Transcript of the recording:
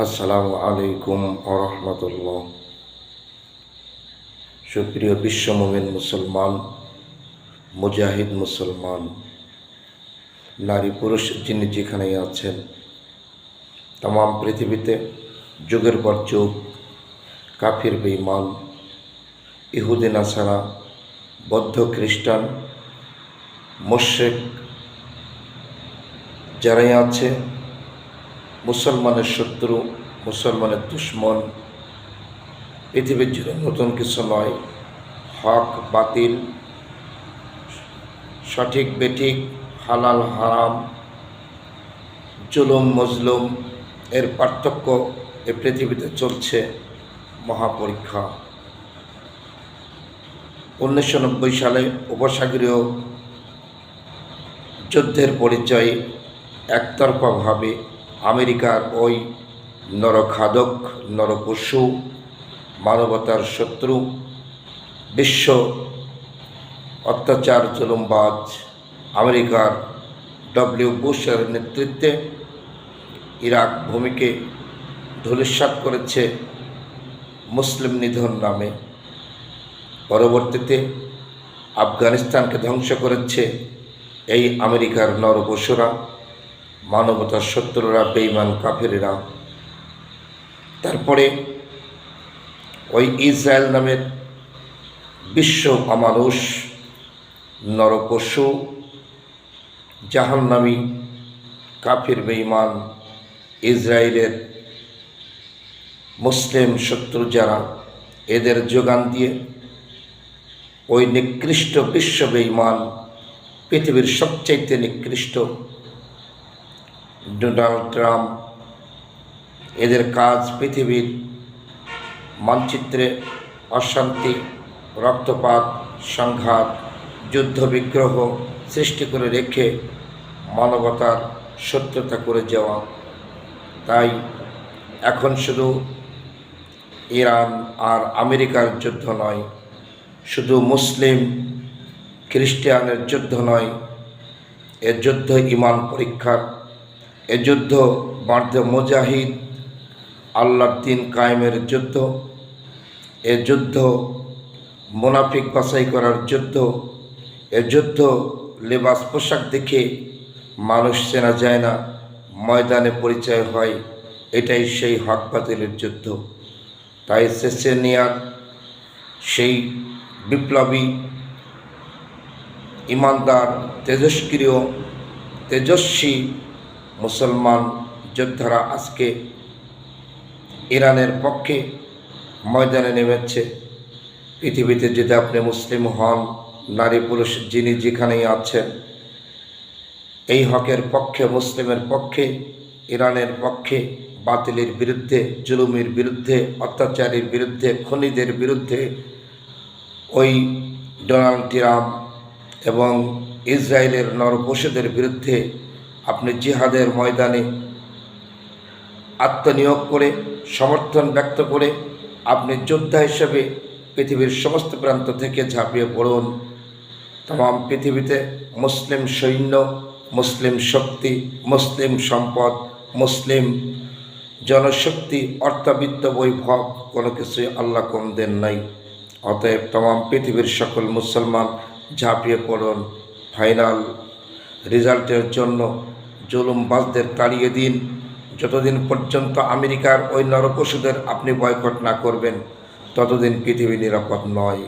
আসসালামু আলাইকুম আরহামতুল্লাহ। সুপ্রিয় বিশ্ব মুমিন মুসলমান, মুজাহিদ মুসলমান, নারী পুরুষ যিনি যেখানেই আছেন, তাম পৃথিবীতে যুগের পর যুগ কাফির বেঈমান, ইহুদি নাসারা, বৌদ্ধ খ্রিস্টান, মুশরিক যারাই আছে, মুসলমানের শত্রু, মুসলমানের দুশ্মন, পৃথিবীর জন্য নতুন কিছু নয়। হক বাতিল, সঠিক বেঠিক, হালাল হারাম, জুলুম মজলুম এর পার্থক্য এ পৃথিবীতে চলছে মহাপরীক্ষা। 1990 সালে উপসাগরীয় যুদ্ধের পরিচয়ে একতরফাভাবে আমেরিকার ওই নরখাদক, নরপশু, মানবতার শত্রু, বিশ্ব অত্যাচার জুলুমবাজ আমেরিকার বুশের নেতৃত্বে ইরাক ভূমিকে ধূলিসাৎ করেছে মুসলিম নিধন নামে। পরবর্তীতে আফগানিস্তানকে ধ্বংস করেছে এই আমেরিকার নরপশুরা, মানবতার শত্রুরা, বেঈমান কাফেরেরা। তারপরে ওই ইসরায়েল নামের বিশ্ব অমানুষ, নরপশু, জাহান্নামী কাফির বেঈমান ইসরায়েলের মুসলিম শত্রু যারা, এদের যোগান দিয়ে ওই নিকৃষ্ট বিশ্ব বেঈমান, পৃথিবীর সবচাইতে নিকৃষ্ট ডোনাল্ড ট্রাম্প, এদের কাজ পৃথিবীর মানচিত্রে অশান্তি, রক্তপাত, সংঘাত, যুদ্ধ বিগ্রহ সৃষ্টি করে রেখে মানবতার শত্রুতা করে যাওয়া। তাই এখন শুধু ইরান আর আমেরিকার যুদ্ধ নয়, শুধু মুসলিম খ্রিস্টানের যুদ্ধ নয়, এ যুদ্ধ ইমান পরীক্ষার, এ যুদ্ধ বার্ধ মুজাহিদ আল্লাহর দ্বীন কায়েমের যুদ্ধ, এ যুদ্ধ মুনাফিক বাছাই করার যুদ্ধ, এ যুদ্ধ লেবাস পোশাক দেখে মানুষ চেনা যায় না, ময়দানে পরিচয় হয়। এটাই সেই হক বাতিলের যুদ্ধ। তাই চেচেনিয়ার সেই বিপ্লবী, ইমানদার, তেজস্বী মুসলমান যোদ্ধারা আজকে ইরানের পক্ষে ময়দানে নেমেছে। পৃথিবীতে যদি আপনি মুসলিম হন, নারী পুরুষ যিনি যেখানেই আছেন, এই হকের পক্ষে, মুসলিমের পক্ষে, ইরানের পক্ষে, বাতিলের বিরুদ্ধে, জুলুমের বিরুদ্ধে, অত্যাচারের বিরুদ্ধে, খুনিদের বিরুদ্ধে, ওই ডোনাল্ড ট্রাম্প এবং ইসরায়েলের নরপশুদের বিরুদ্ধে আপনি জিহাদের ময়দানে আত্মনিয়োগ করে, সমর্থন ব্যক্ত করে আপনি যোদ্ধা হিসেবে পৃথিবীর সমস্ত প্রান্ত থেকে ঝাঁপিয়ে পড়ুন। তাম পৃথিবীতে মুসলিম সৈন্য, মুসলিম শক্তি, মুসলিম সম্পদ, মুসলিম জনশক্তি, অর্থবিত্ত, বৈভব কোনো কিছুই আল্লাহ কম দেন নাই। অতএব তাম পৃথিবীর সকল মুসলমান ঝাঁপিয়ে পড়ুন। ফাইনাল রেজাল্টের জন্য জুলুমবাজদের তাড়িয়ে দিন। যতদিন পর্যন্ত আমেরিকার ওই নরপশুদের আপনি বয়কট না করবেন, ততদিন পৃথিবী নিরাপদ নয়।